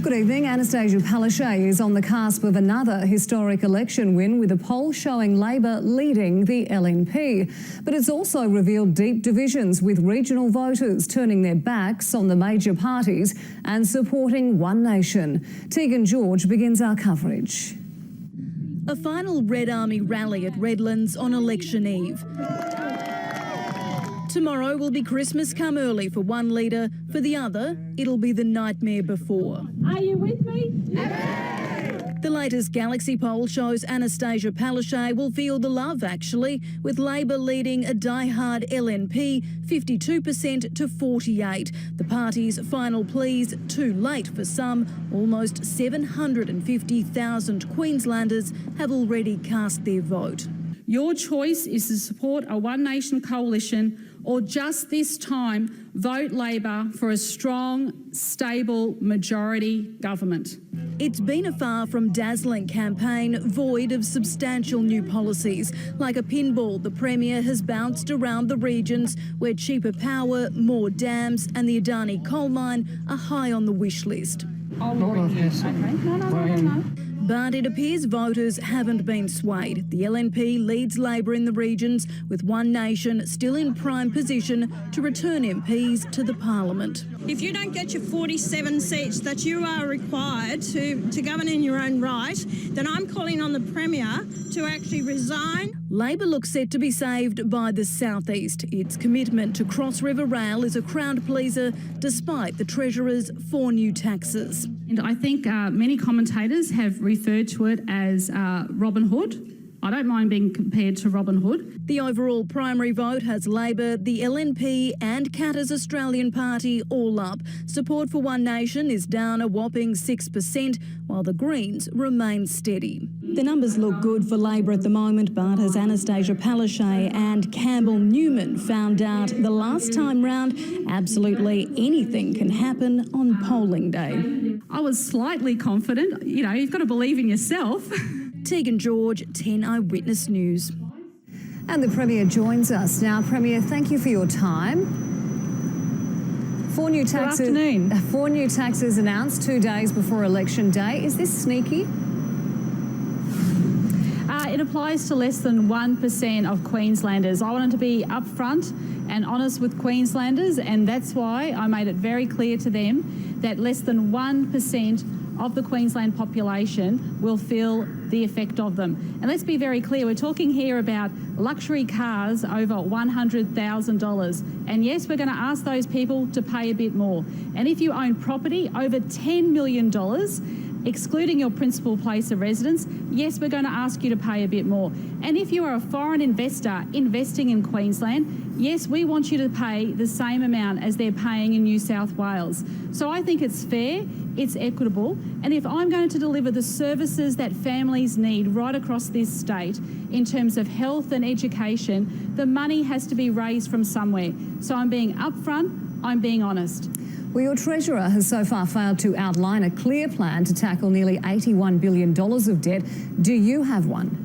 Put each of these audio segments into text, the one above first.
Good evening. Annastacia Palaszczuk is on the cusp of another historic election win, with a poll showing Labor leading the LNP. But it's also revealed deep divisions, with regional voters turning their backs on the major parties and supporting One Nation. Tegan George begins our coverage. A final Red Army rally at Redlands on election eve. Tomorrow will be Christmas come early for one leader. For the other, it'll be the nightmare before. Are you with me? The latest Galaxy poll shows Annastacia Palaszczuk will feel the love, actually, with Labor leading a die-hard LNP 52% to 48%. The party's final pleas too late for some. Almost 750,000 Queenslanders have already cast their vote. Your choice is to support a One Nation coalition, or just this time vote Labor for a strong, stable majority government. It's been a far from dazzling campaign, void of substantial new policies. Like a pinball, the Premier has bounced around the regions where cheaper power, more dams and the Adani coal mine are high on the wish list. No. But it appears voters haven't been swayed. The LNP leads Labor in the regions, with One Nation still in prime position to return MPs to the Parliament. If you don't get your 47 seats that you are required to govern in your own right, then I'm calling on the Premier to actually resign. Labor looks set to be saved by the southeast. Its commitment to Cross River Rail is a crowd pleaser, despite the Treasurer's 4 new taxes. And I think many commentators have referred to it as Robin Hood. I don't mind being compared to Robin Hood. The overall primary vote has Labor, the LNP and Katter's Australian Party all up. Support for One Nation is down a whopping 6%, while the Greens remain steady. The numbers look good for Labor at the moment, but as Annastacia Palaszczuk and Campbell Newman found out the last time round, absolutely anything can happen on polling day. I was slightly confident. You know, you've got to believe in yourself. Tegan George, 10 Eyewitness News. And the Premier joins us now. Premier, thank you for your time. 4 new taxes. Good afternoon. 4 new taxes announced 2 days before election day. Is this sneaky? It applies to less than 1% of Queenslanders. I wanted to be upfront and honest with Queenslanders, and that's why I made it very clear to them that less than 1% of the Queensland population will feel the effect of them. And let's be very clear, we're talking here about luxury cars over $100,000. And yes, we're going to ask those people to pay a bit more. And if you own property over $10 million, excluding your principal place of residence, yes, we're going to ask you to pay a bit more. And if you are a foreign investor investing in Queensland, yes, we want you to pay the same amount as they're paying in New South Wales. So I think it's fair, it's equitable, and if I'm going to deliver the services that families need right across this state in terms of health and education, the money has to be raised from somewhere. So I'm being upfront, I'm being honest. Well, your Treasurer has so far failed to outline a clear plan to tackle nearly $81 billion of debt. Do you have one?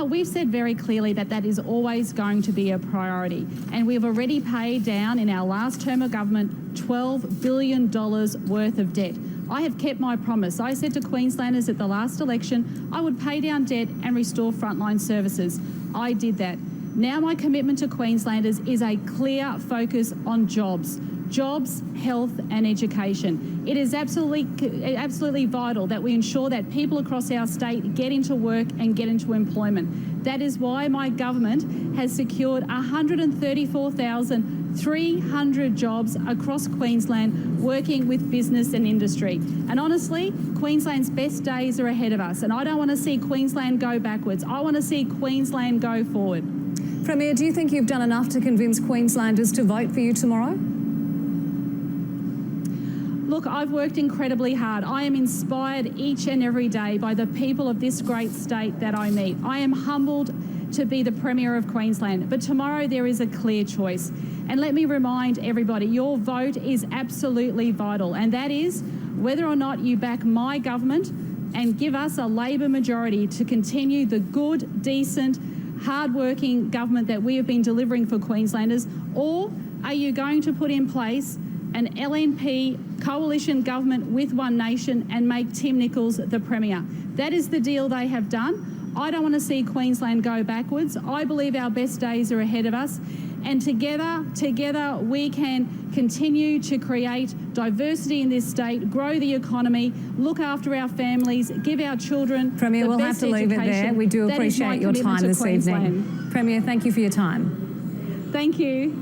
We've said very clearly that that is always going to be a priority, and we've already paid down in our last term of government $12 billion worth of debt. I have kept my promise. I said to Queenslanders at the last election I would pay down debt and restore frontline services. I did that. Now my commitment to Queenslanders is a clear focus on jobs, health and education. It is absolutely vital that we ensure that people across our state get into work and get into employment. That is why my government has secured 134,300 jobs across Queensland working with business and industry. And honestly, Queensland's best days are ahead of us, and I don't want to see Queensland go backwards. I want to see Queensland go forward. Premier, do you think you've done enough to convince Queenslanders to vote for you tomorrow? Look, I've worked incredibly hard. I am inspired each and every day by the people of this great state that I meet. I am humbled to be the Premier of Queensland, but tomorrow there is a clear choice. And let me remind everybody, your vote is absolutely vital, and that is whether or not you back my government and give us a Labor majority to continue the good, decent, hard-working government that we have been delivering for Queenslanders, or are you going to put in place an LNP coalition government with One Nation and make Tim Nicholls the Premier. That is the deal they have done. I don't want to see Queensland go backwards. I believe our best days are ahead of us. And together we can continue to create diversity in this state, grow the economy, look after our families, give our children Premier, we'll have to leave it there. We do appreciate your time this evening. Premier, thank you for your time. Thank you.